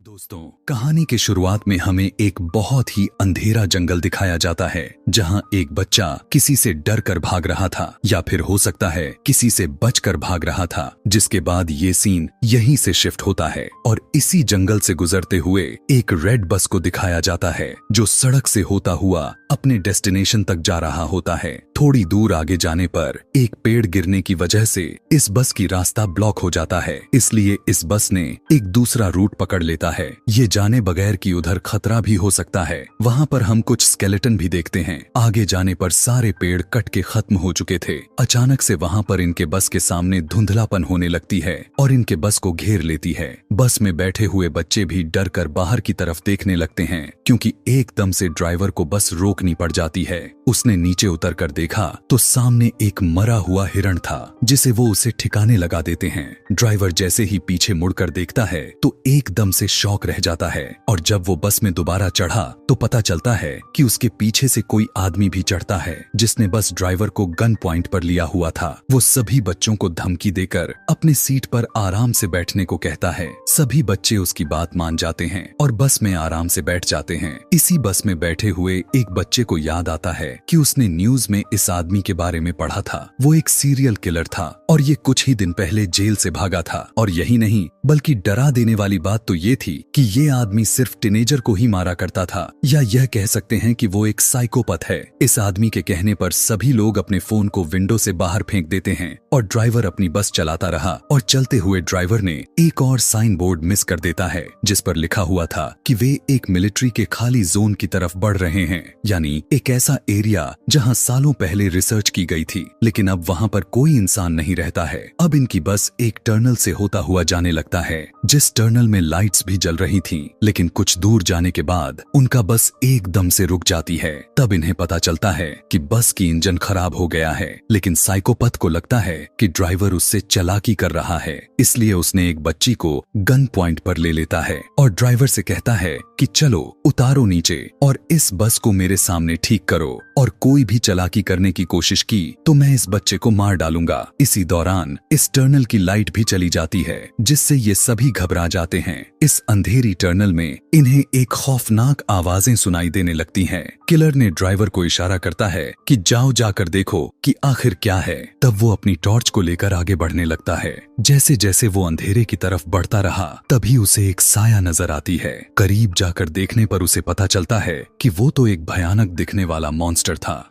दोस्तों, कहानी के शुरुआत में हमें एक बहुत ही अंधेरा जंगल दिखाया जाता है जहां एक बच्चा किसी से डर कर भाग रहा था या फिर हो सकता है किसी से बचकर भाग रहा था। जिसके बाद ये सीन यहीं से शिफ्ट होता है और इसी जंगल से गुजरते हुए एक रेड बस को दिखाया जाता है जो सड़क से होता हुआ अपने डेस्टिनेशन तक जा रहा होता है। थोड़ी दूर आगे जाने पर एक पेड़ गिरने की वजह से इस बस की रास्ता ब्लॉक हो जाता है, इसलिए इस बस ने एक दूसरा रूट पकड़ लेता है, ये जाने बगैर कि उधर खतरा भी हो सकता है। वहाँ पर हम कुछ स्केलेटन भी देखते हैं। आगे जाने पर सारे पेड़ कट के खत्म हो चुके थे। अचानक से वहाँ पर इनके बस के सामने धुंधलापन होने लगती है और इनके बस को घेर लेती है। बस में बैठे हुए बच्चे भी डर कर बाहर की तरफ देखने लगते हैं क्योंकि एकदम से ड्राइवर को बस रोकनी पड़ जाती है। उसने नीचे उतर कर देखा तो सामने एक मरा हुआ हिरण था जिसे वो उसे ठिकाने लगा देते हैं। ड्राइवर जैसे ही पीछे मुड़कर देखता है तो एकदम से शॉक रह जाता है और जब वो बस में दोबारा चढ़ा तो पता चलता है कि उसके पीछे से कोई आदमी भी चढ़ता है जिसने बस ड्राइवर को गन पॉइंट पर लिया हुआ था। वो सभी बच्चों को धमकी देकर अपनी सीट पर आराम से बैठने को कहता है। सभी बच्चे उसकी बात मान जाते हैं और बस में आराम से बैठ जाते हैं। इसी बस में बैठे हुए एक बच्चे को याद आता है कि उसने न्यूज में इस आदमी के बारे में पढ़ा था। वो एक सीरियल किलर था और ये कुछ ही दिन पहले जेल से भागा था। और यही नहीं बल्कि डरा देने वाली बात तो ये थी कि ये आदमी सिर्फ टीनेजर को ही मारा करता था, या यह कह सकते हैं कि वो एक साइकोपैथ है। इस आदमी के कहने पर सभी लोग अपने फोन को विंडो से बाहर फेंक देते हैं और ड्राइवर अपनी बस चलाता रहा। और चलते हुए ड्राइवर ने एक और साइन बोर्ड मिस कर देता है जिस पर लिखा हुआ था कि वे एक मिलिट्री के खाली जोन की तरफ बढ़ रहे हैं, यानी एक ऐसा एरिया जहां सालों पहले रिसर्च की गई थी लेकिन अब वहां पर कोई इंसान नहीं रहता है। अब इनकी बस एक टनल से होता हुआ जाने लगता है जिस टनल में लाइट्स भी जल रही थीं, लेकिन कुछ दूर जाने के बाद उनका बस एकदम से रुक जाती है। तब इन्हें पता चलता है कि बस की इंजन खराब हो गया है, लेकिन साइकोपैथ को लगता है कि ड्राइवर उससे चालाकी कर रहा है, इसलिए उसने एक बच्ची को गन पॉइंट पर ले लेता है और ड्राइवर से कहता है कि चलो उतारो नीचे और इस बस को मेरे सामने ठीक करो, और कोई भी चालाकी करने की कोशिश की तो मैं इस बच्चे को मार डालूंगा। इसी दौरान इस टनल की लाइट भी चली जाती है जिससे ये सभी घबरा जाते हैं। इस अंधेरी टनल में इन्हें एक खौफनाक आवाजें सुनाई देने लगती हैं। किलर ने ड्राइवर को इशारा करता है कि जाओ जाकर देखो कि आखिर क्या है। तब वो अपनी टॉर्च को लेकर आगे बढ़ने लगता है। जैसे जैसे वो अंधेरे की तरफ बढ़ता रहा तभी उसे एक साया नजर आती है। करीब जाकर देखने पर उसे पता चलता है कि वो तो एक भयानक दिखने वाला मॉन्स्टर था।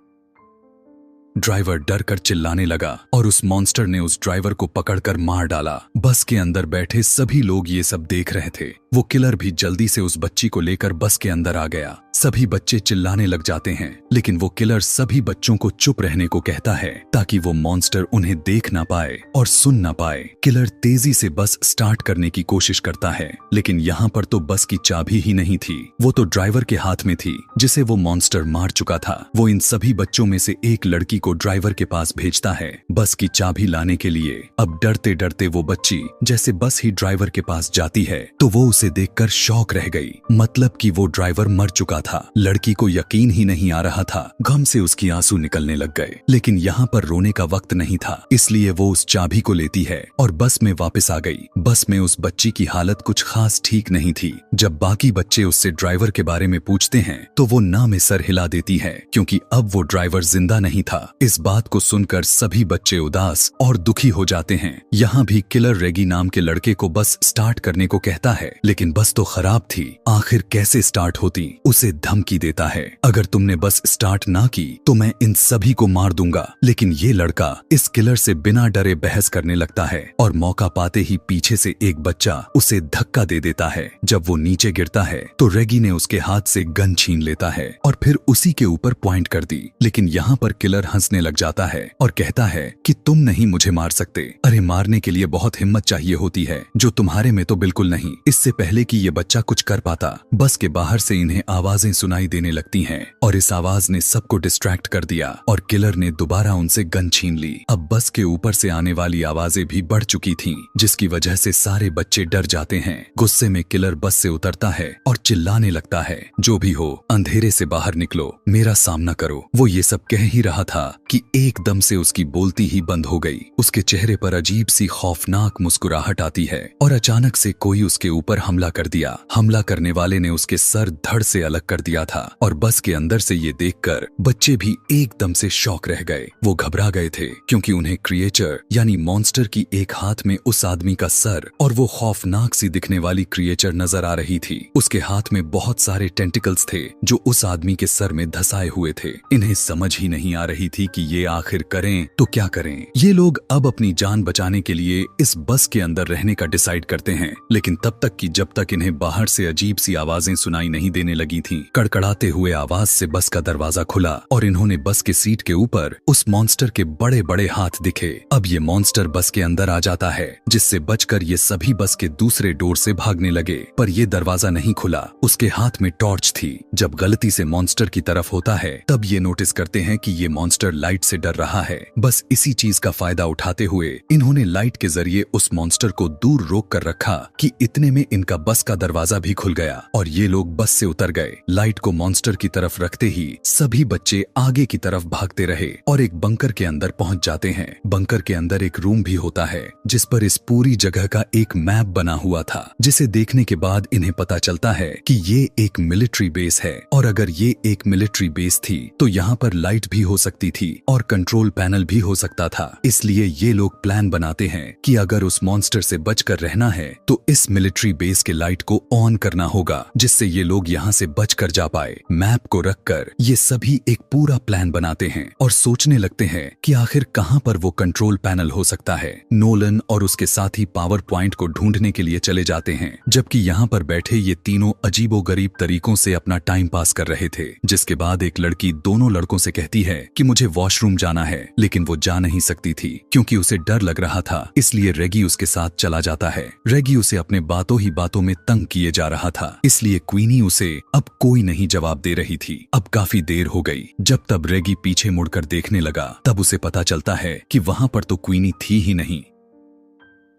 ड्राइवर डर कर चिल्लाने लगा और उस मॉन्स्टर ने उस ड्राइवर को पकड़कर मार डाला। बस के अंदर बैठे सभी लोग ये सब देख रहे थे। वो किलर भी जल्दी से उस बच्ची को लेकर बस के अंदर आ गया। सभी बच्चे चिल्लाने लग जाते हैं लेकिन वो किलर सभी बच्चों को चुप रहने को कहता है ताकि वो मॉन्स्टर उन्हें देख ना पाए और सुन ना पाए। किलर तेजी से बस स्टार्ट करने की कोशिश करता है लेकिन यहाँ पर तो बस की चाबी ही नहीं थी, वो तो ड्राइवर के हाथ में थी जिसे वो मॉन्स्टर मार चुका था। वो इन सभी बच्चों में से एक लड़की को ड्राइवर के पास भेजता है बस की चाबी लाने के लिए। अब डरते डरते वो बच्ची जैसे बस ही ड्राइवर के पास जाती है तो वो उसे देखकर शॉक रह गई, मतलब कि वो ड्राइवर मर चुका था। लड़की को यकीन ही नहीं आ रहा था। गम से उसकी आंसू निकलने लग गए, लेकिन यहाँ पर रोने का वक्त नहीं था, इसलिए वो उस चाबी को लेती है और बस में वापस आ गई। बस में उस बच्ची की हालत कुछ खास ठीक नहीं थी। जब बाकी बच्चे उससे ड्राइवर के बारे में पूछते हैं तो वो ना में सर हिला देती है क्योंकि अब वो ड्राइवर जिंदा नहीं था। इस बात को सुनकर सभी बच्चे उदास और दुखी हो जाते हैं। यहाँ भी किलर रेगी नाम के लड़के को बस स्टार्ट करने को कहता है लेकिन बस तो खराब थी, आखिर कैसे स्टार्ट होती। उसे धमकी देता है अगर तुमने बस स्टार्ट ना की तो मैं इन सभी को मार दूंगा। लेकिन ये लड़का इस किलर से बिना डरे बहस करने लगता है और मौका पाते ही पीछे से एक बच्चा उसे धक्का दे देता है। जब वो नीचे गिरता है तो रेगी ने उसके हाथ से गन छीन लेता है और फिर उसी के ऊपर पॉइंट कर दी। लेकिन यहाँ पर किलर हंसने लग जाता है और कहता है कि तुम नहीं मुझे मार सकते। अरे मारने के लिए बहुत हिम्मत चाहिए होती है जो तुम्हारे में तो बिल्कुल नहीं। इससे पहले कि ये बच्चा कुछ कर पाता बस के बाहर से इन्हें आवाजें आवाजें सुनाई देने लगती हैं और इस आवाज ने सबको डिस्ट्रैक्ट कर दिया और किलर ने दोबारा उनसे गन छीन ली। अब बस के ऊपर से आने वाली आवाजें भी बढ़ चुकी थीं, जिसकी वजह से सारे बच्चे डर जाते हैं। गुस्से में किलर बस से उतरता है और चिल्लाने लगता है, जो भी हो अंधेरे से बाहर निकलो, मेरा सामना करो। वो ये सब कह ही रहा था कि एकदम से उसकी बोलती ही बंद हो गई। उसके चेहरे पर अजीब सी खौफनाक मुस्कुराहट आती है और अचानक से कोई उसके ऊपर हमला कर दिया। हमला करने वाले ने उसके सर धड़ से अलग कर दिया था और बस के अंदर से ये देखकर बच्चे भी एकदम से शॉक रह गए। वो घबरा गए थे क्योंकि उन्हें क्रिएचर यानी मॉन्स्टर की एक हाथ में उस आदमी का सर और वो खौफनाक सी दिखने वाली क्रिएचर नजर आ रही थी। उसके हाथ में बहुत सारे टेंटिकल्स थे जो उस आदमी के सर में धसाए हुए थे। इन्हें समझ ही नहीं आ रही थी कि ये आखिर करें तो क्या करें। ये लोग अब अपनी जान बचाने के लिए इस बस के अंदर रहने का डिसाइड करते हैं, लेकिन तब तक कि जब तक इन्हें बाहर से अजीब सी आवाजें सुनाई नहीं देने लगी थीं। कड़कड़ाते हुए आवाज से बस का दरवाजा खुला और इन्होंने बस के सीट के ऊपर उस मॉन्स्टर के बड़े बड़े हाथ दिखे। अब ये मॉन्स्टर बस के अंदर आ जाता है, जिससे बचकर ये सभी बस के दूसरे डोर से भागने लगे, पर ये दरवाजा नहीं खुला। उसके हाथ में टॉर्च थी। जब गलती से मॉन्स्टर की तरफ होता है तब ये नोटिस करते हैं कि ये मॉन्स्टर लाइट से डर रहा है। बस इसी चीज का फायदा उठाते हुए इन्होंने लाइट के जरिए उस मॉन्स्टर को दूर रोक कर रखा कि इतने में इनका बस का दरवाजा भी खुल गया और ये लोग बस से उतर गए। लाइट को मॉन्स्टर की तरफ रखते ही सभी बच्चे आगे की तरफ भागते रहे और एक बंकर के अंदर पहुंच जाते हैं। बंकर के अंदर एक रूम भी होता है जिस पर इस पूरी जगह का एक मैप बना हुआ था, जिसे देखने के बाद इन्हें पता चलता है कि ये एक मिलिट्री बेस है और अगर ये एक मिलिट्री बेस थी तो यहाँ पर लाइट भी हो सकती थी और कंट्रोल पैनल भी हो सकता था। इसलिए ये लोग प्लान बनाते हैं कि अगर उस मॉन्स्टर से बचकर रहना है तो इस मिलिट्री बेस के लाइट को ऑन करना होगा, जिससे ये लोग यहाँ से बचकर जा पाए। मैप को रखकर ये सभी एक पूरा प्लान बनाते हैं और सोचने लगते हैं कि आखिर कहाँ पर वो कंट्रोल पैनल हो सकता है। नोलन और उसके साथी पावर पॉइंट को ढूंढने के लिए चले जाते हैं, जबकि यहाँ पर बैठे ये तीनों अजीबोगरीब तरीकों से अपना टाइम पास कर रहे थे। जिसके बाद एक लड़की दोनों लड़कों से कहती है कि मुझे वॉशरूम जाना है, लेकिन वो जा नहीं सकती थी क्योंकि उसे डर लग रहा था। इसलिए रेगी उसके साथ चला जाता है। रेगी उसे अपने बातों ही बातों में तंग किए जा रहा था, इसलिए क्वीनी उसे अब कोई नहीं जवाब दे रही थी। अब काफी देर हो गई। जब तब रेगी पीछे मुड़कर देखने लगा तब उसे पता चलता है कि वहां पर तो क्वीनी थी ही नहीं,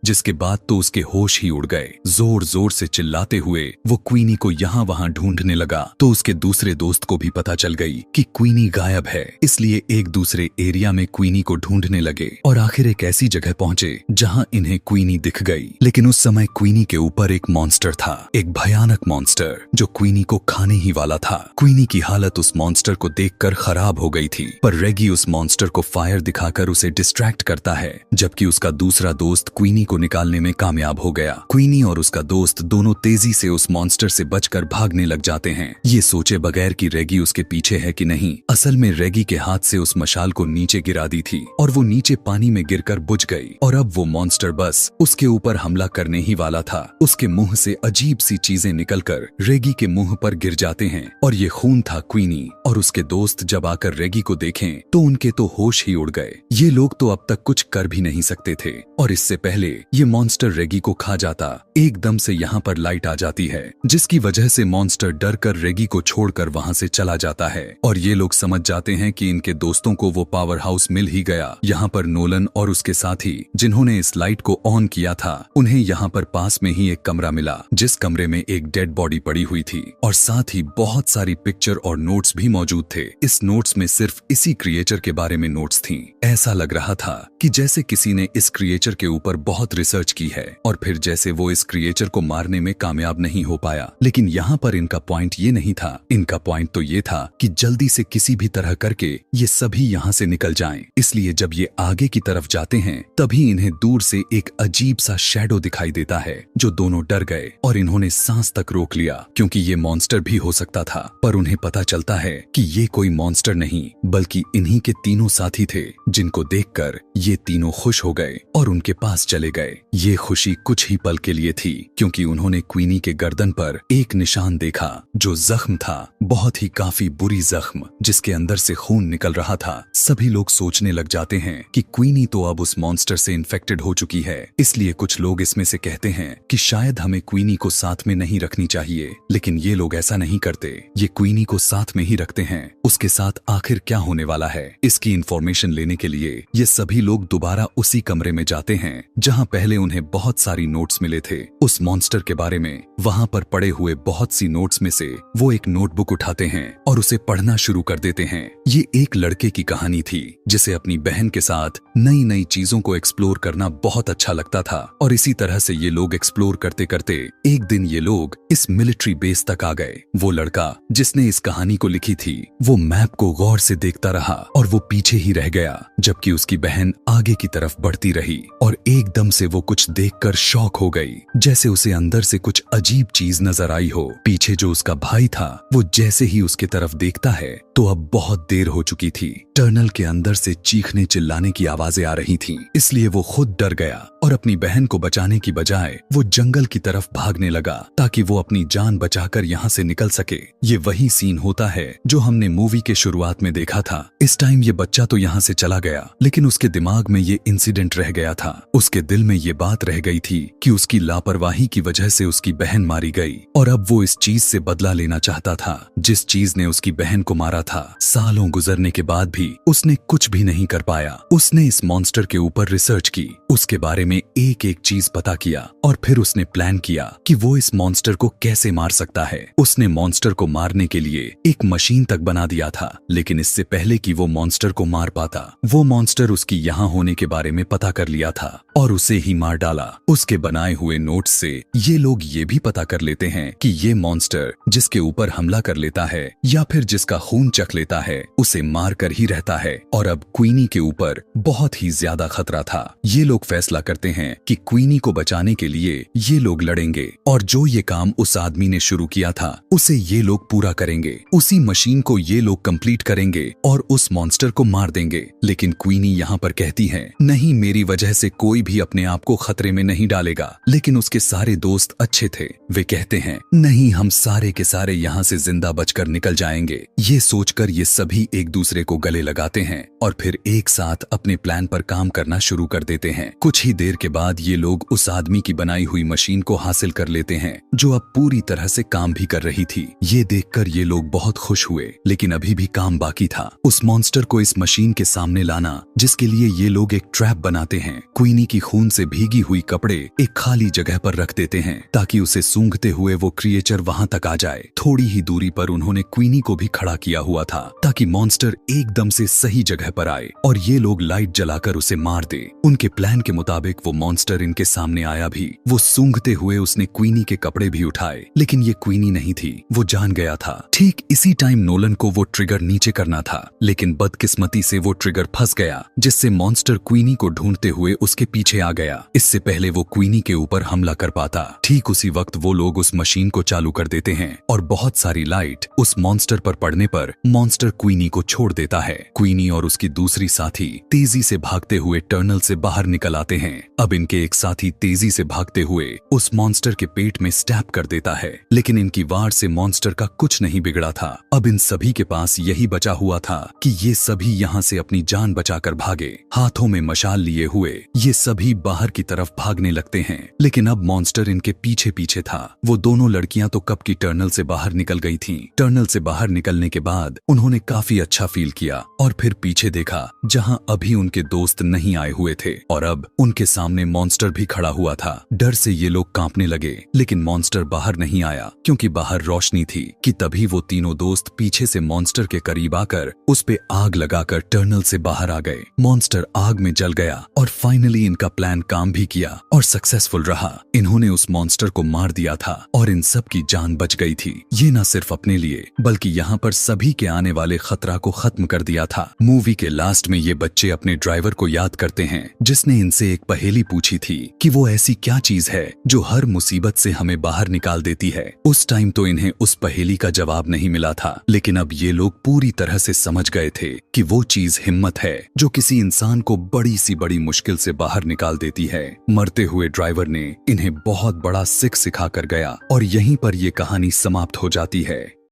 जिसके बाद तो उसके होश ही उड़ गए। जोर जोर से चिल्लाते हुए वो क्वीनी को यहाँ वहाँ ढूंढने लगा तो उसके दूसरे दोस्त को भी पता चल गई कि क्वीनी गायब है। इसलिए एक दूसरे एरिया में क्वीनी को ढूंढने लगे और आखिर एक ऐसी जगह पहुंचे जहाँ इन्हें क्वीनी दिख गई। लेकिन उस समय क्वीनी के ऊपर एक मॉन्स्टर था, एक भयानक मॉन्स्टर जो क्वीनी को खाने ही वाला था। क्वीनी की हालत उस मॉन्स्टर को देखकर खराब हो गई थी, पर रेगी उस मॉन्स्टर को फायर दिखाकर उसे डिस्ट्रैक्ट करता है, जबकि उसका दूसरा दोस्त क्वीनी को निकालने में कामयाब हो गया। क्वीनी और उसका दोस्त दोनों तेजी से उस मॉन्स्टर से बचकर भागने लग जाते हैं, ये सोचे बगैर कि रेगी उसके पीछे है कि नहीं। असल में रेगी के हाथ से उस मशाल को नीचे गिरा दी थी और वो नीचे पानी में गिरकर बुझ गई और अब वो मॉन्स्टर बस उसके ऊपर हमला करने ही वाला था। उसके मुंह से अजीब सी चीजें निकलकर रेगी के मुंह पर गिर जाते हैं और ये खून था। क्वीनी और उसके दोस्त जब आकर रेगी को देखें तो उनके तो होश ही उड़ गए। ये लोग तो अब तक कुछ कर भी नहीं सकते थे और इससे पहले ये मॉन्स्टर रेगी को खा जाता। एकदम से यहाँ पर लाइट आ जाती है, जिसकी वजह से मॉन्स्टर डर कर रेगी को छोड़कर वहाँ से चला जाता है और ये लोग समझ जाते हैं कि इनके दोस्तों को वो पावर हाउस मिल ही गया। यहाँ पर नोलन और उसके साथी जिन्होंने इस लाइट को ऑन किया था, उन्हें यहाँ पर पास में ही एक कमरा मिला, जिस कमरे में एक डेड बॉडी पड़ी हुई थी और साथ ही बहुत सारी पिक्चर और नोट्स भी मौजूद थे। इस नोट्स में सिर्फ इसी क्रिएचर के बारे में नोट्स थी। ऐसा लग रहा था कि जैसे किसी ने इस क्रिएचर के ऊपर बहुत रिसर्च की है और फिर जैसे वो इस क्रिएचर को मारने में कामयाब नहीं हो पाया। लेकिन यहाँ पर इनका पॉइंट ये नहीं था, इनका पॉइंट तो ये था कि जल्दी से किसी भी तरह करके ये सभी यहाँ से निकल जाएं। इसलिए जब ये आगे की तरफ जाते हैं तभी इन्हें दूर से एक अजीब सा शैडो दिखाई देता है, जो दोनों डर गए और इन्होंने सांस तक रोक लिया क्योंकि ये मॉन्स्टर भी हो सकता था। पर उन्हें पता चलता है कि ये कोई मॉन्स्टर नहीं बल्कि इन्हीं के तीनों साथी थे, जिनको देखकर ये तीनों खुश हो गए और उनके पास चले गए। ये खुशी कुछ ही पल के लिए थी, क्योंकि उन्होंने क्वीनी के गर्दन पर एक निशान देखा जो जख्म था, बहुत ही काफी बुरी जख्म जिसके अंदर से खून निकल रहा था। सभी लोग सोचने लग जाते हैं कि क्वीनी तो अब उस मॉन्स्टर से इन्फेक्टेड हो चुकी है, इसलिए कुछ लोग इसमें से कहते हैं कि शायद हमें क्वीनी को साथ में नहीं रखनी चाहिए, लेकिन ये लोग ऐसा नहीं करते। ये क्वीनी को साथ में ही रखते हैं। उसके साथ आखिर क्या होने वाला है, इसकी इंफॉर्मेशन लेने के लिए ये सभी लोग दोबारा उसी कमरे में जाते हैं जहां पहले उन्हें बहुत सारी नोट्स मिले थे उस मॉन्स्टर के बारे में। वहां पर पड़े हुए बहुत सी नोट्स में से वो एक नोटबुक उठाते हैं और उसे पढ़ना शुरू कर देते हैं। ये एक लड़के की कहानी थी जिसे अपनी बहन के साथ नई नई चीजों को एक्सप्लोर करना बहुत अच्छा लगता था, और इसी तरह से ये लोग एक्सप्लोर करते करते एक दिन ये लोग इस मिलिट्री बेस तक आ गए। वो लड़का जिसने इस कहानी को लिखी थी वो मैप को गौर से देखता रहा और वो पीछे ही रह गया, जबकि उसकी बहन आगे की तरफ बढ़ती रही और एकदम से वो कुछ देखकर शॉक हो गई, जैसे उसे अंदर से कुछ अजीब चीज नजर आई हो। पीछे जो उसका भाई था वो जैसे ही उसकी तरफ देखता है तो अब बहुत देर हो चुकी थी। टनल के अंदर से चीखने चिल्लाने की आवाजें आ रही थीं, इसलिए वो खुद डर गया और अपनी बहन को बचाने की बजाय वो जंगल की तरफ भागने लगा ताकि वो अपनी जान बचाकर यहाँ से निकल सके। ये वही सीन होता है जो हमने मूवी के शुरुआत में देखा था। इस टाइम ये बच्चा तो यहाँ से चला गया, लेकिन उसके दिमाग में ये इंसिडेंट रह गया था। उसके दिल में ये बात रह गई थी कि उसकी लापरवाही की वजह से उसकी बहन मारी गई, और अब वो इस चीज से बदला लेना चाहता था जिस चीज ने उसकी बहन को मारा था। सालों गुजरने के बाद भी उसने कुछ भी नहीं कर पाया। उसने इस मॉन्स्टर के ऊपर रिसर्च की, उसके बारे में एक एक चीज पता किया, और फिर उसने प्लान किया कि वो इस मॉन्स्टर को कैसे मार सकता है। उसने मॉन्स्टर को मारने के लिए एक मशीन तक बना दिया था, लेकिन इससे पहले कि वो मॉन्स्टर को मार पाता, वो मॉन्स्टर उसकी यहाँ होने के बारे में पता कर लिया था और उसे ही मार डाला। उसके बनाए हुए नोट्स से ये लोग ये भी पता कर लेते हैं कि ये मॉन्स्टर जिसके ऊपर हमला कर लेता है या फिर जिसका खून चख लेता है उसे मार कर ही रहता है, और अब क्वीनी के ऊपर बहुत ही ज्यादा खतरा था। ये लोग फैसला करते हैं कि क्वीनी को बचाने के लिए ये लोग लड़ेंगे, और जो ये काम उस आदमी ने शुरू किया था उसे ये लोग पूरा करेंगे। उसी मशीन को ये लोग कंप्लीट करेंगे और उस मॉन्स्टर को मार देंगे। लेकिन क्वीनी यहाँ पर कहती है, नहीं, मेरी वजह से कोई भी अपने आप को खतरे में नहीं डालेगा। लेकिन उसके सारे दोस्त अच्छे थे, वे कहते हैं, नहीं, हम सारे के सारे यहाँ से जिंदा बचकर निकल जाएंगे। ये सोचकर ये सभी एक दूसरे को गले लगाते हैं और फिर एक साथ अपने प्लान पर काम करना शुरू कर देते हैं। कुछ ही देर के बाद ये लोग उस आदमी की बनाई हुई मशीन को हासिल कर लेते हैं जो अब पूरी तरह से काम भी कर रही थी। ये देखकर ये लोग बहुत खुश हुए, लेकिन अभी भी काम बाकी था। उस मॉन्स्टर को इस मशीन के सामने लाना, जिसके लिए ये लोग एक ट्रैप बनाते हैं। क्वीनी की खून से भीगी हुई कपड़े एक खाली जगह पर रख देते हैं ताकि उसे सूंघते हुए वो क्रिएचर वहां तक आ जाए। थोड़ी ही दूरी पर उन्होंने क्वीनी को भी खड़ा किया हुआ था ताकि मॉन्स्टर एकदम से सही जगह पर आए और ये लोग लाइट जलाकर उसे मार दे। उनके प्लान के मुताबिक वो मॉन्स्टर इनके सामने आया भी। वो सूंघते हुए उसने क्वीनी के कपड़े भी उठाए, लेकिन ये क्वीनी नहीं थी, वो जान गया था। ठीक इसी टाइम नोलन को वो ट्रिगर नीचे करना था, लेकिन बदकिस्मती से वो ट्रिगर फंस गया, जिससे मॉन्स्टर क्वीनी को ढूंढते हुए उसके पीछे आ गया। इससे पहले वो क्वीनी के ऊपर हमला कर पाता। ठीक उसी वक्त वो लोग उस मशीन को चालू कर देते हैं और बहुत सारी लाइट उस मॉन्स्टर पर पड़ने पर मॉन्स्टर क्वीनी को छोड़ देता है। क्वीनी और उसकी दूसरी साथी तेजी से भागते हुए टनल से बाहर निकल आते हैं। अब इनके एक साथी तेजी से भागते हुए उस मॉन्स्टर के पेट में स्टैब कर देता है, लेकिन इनकी वार से मॉन्स्टर का कुछ नहीं बिगड़ा था। अब इन सभी के पास यही बचा हुआ था कि ये सभी यहाँ से अपनी जान बचाकर भागे। हाथों में मशाल लिए हुए ये सभी बाहर की तरफ भागने लगते हैं, लेकिन अब मॉन्स्टर इनके पीछे पीछे था। वो दोनों लड़कियां तो कब की टनल से बाहर निकल गई थीं। टनल से बाहर निकलने के बाद उन्होंने काफी अच्छा फील किया और फिर पीछे देखा जहां अभी उनके दोस्त नहीं आए हुए थे, और अब उनके सामने मॉन्स्टर भी खड़ा हुआ था। डर से ये लोग कांपने लगे, लेकिन मॉन्स्टर बाहर नहीं आया क्योंकि बाहर रोशनी थी। कि तभी वो तीनों दोस्त पीछे से मॉन्स्टर के करीब आकर उस पे आग लगाकर टनल से बाहर आ गए। मॉन्स्टर आग में जल गया और फाइनली इनका प्लान काम भी किया और सक्सेसफुल रहा। इन्होंने उस मॉन्स्टर को मार दिया था और इन सब की जान बच गई थी। ये न सिर्फ अपने लिए बल्कि यहाँ पर सभी के आने वाले खतरा को खत्म कर दिया था। मूवी के लास्ट में ये बच्चे अपने ड्राइवर को याद करते हैं जिसने इनसे एक पहेली पूछी थी कि वो ऐसी क्या चीज है जो हर मुसीबत से हमें बाहर निकाल देती है। उस टाइम तो इन्हें उस पहेली का जवाब नहीं मिला था, लेकिन अब ये लोग पूरी तरह से समझ गए थे कि वो चीज हिम्मत है जो किसी इंसान को बड़ी सी बड़ी मुश्किल से बाहर निकाल देती है। मरते हुए ड्राइवर ने इन्हें बहुत बड़ा सिख सिखा कर गया और यहीं पर ये कहानी समाप्त हो जाती है।